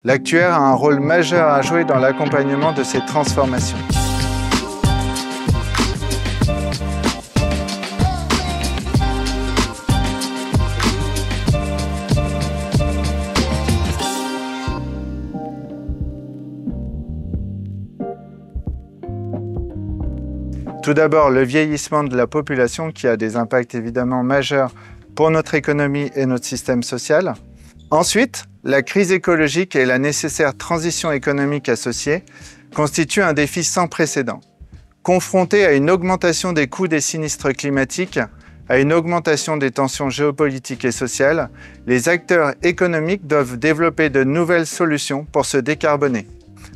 L'actuaire a un rôle majeur à jouer dans l'accompagnement de ces transformations. Tout d'abord, le vieillissement de la population qui a des impacts évidemment majeurs pour notre économie et notre système social. Ensuite, la crise écologique et la nécessaire transition économique associée constituent un défi sans précédent. Confrontés à une augmentation des coûts des sinistres climatiques, à une augmentation des tensions géopolitiques et sociales, les acteurs économiques doivent développer de nouvelles solutions pour se décarboner.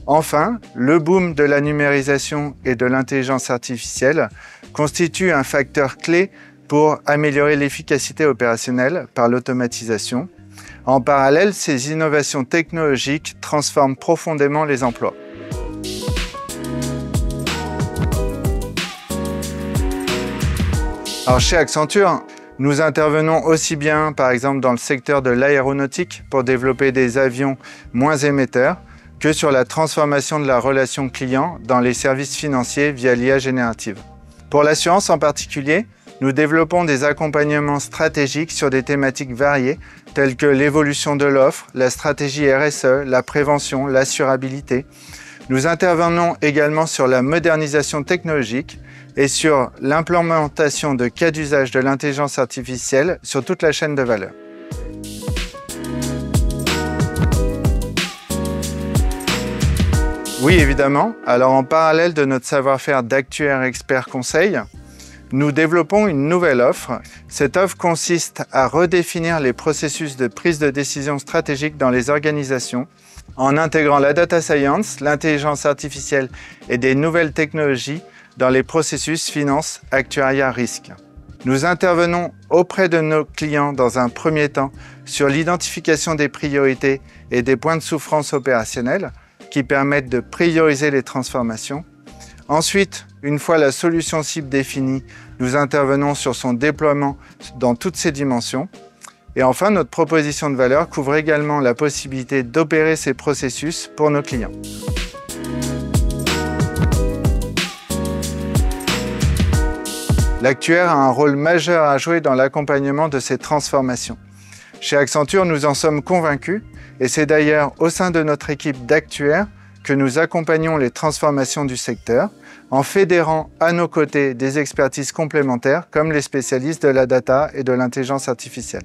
Enfin, le boom de la numérisation et de l'intelligence artificielle constitue un facteur clé pour améliorer l'efficacité opérationnelle par l'automatisation. En parallèle, ces innovations technologiques transforment profondément les emplois. Alors, chez Accenture, nous intervenons aussi bien, par exemple, dans le secteur de l'aéronautique pour développer des avions moins émetteurs, que sur la transformation de la relation client dans les services financiers via l'IA générative. Pour l'assurance en particulier, nous développons des accompagnements stratégiques sur des thématiques variées telles que l'évolution de l'offre, la stratégie RSE, la prévention, l'assurabilité. Nous intervenons également sur la modernisation technologique et sur l'implémentation de cas d'usage de l'intelligence artificielle sur toute la chaîne de valeur. Oui, évidemment. Alors, en parallèle de notre savoir-faire d'actuaire expert conseil, nous développons une nouvelle offre. Cette offre consiste à redéfinir les processus de prise de décision stratégique dans les organisations en intégrant la data science, l'intelligence artificielle et des nouvelles technologies dans les processus finance, actuariat, risque. Nous intervenons auprès de nos clients dans un premier temps sur l'identification des priorités et des points de souffrance opérationnels qui permettent de prioriser les transformations. Ensuite, une fois la solution cible définie, nous intervenons sur son déploiement dans toutes ses dimensions. Et enfin, notre proposition de valeur couvre également la possibilité d'opérer ces processus pour nos clients. L'actuaire a un rôle majeur à jouer dans l'accompagnement de ces transformations. Chez Accenture, nous en sommes convaincus et c'est d'ailleurs au sein de notre équipe d'actuaires que nous accompagnons les transformations du secteur en fédérant à nos côtés des expertises complémentaires comme les spécialistes de la data et de l'intelligence artificielle.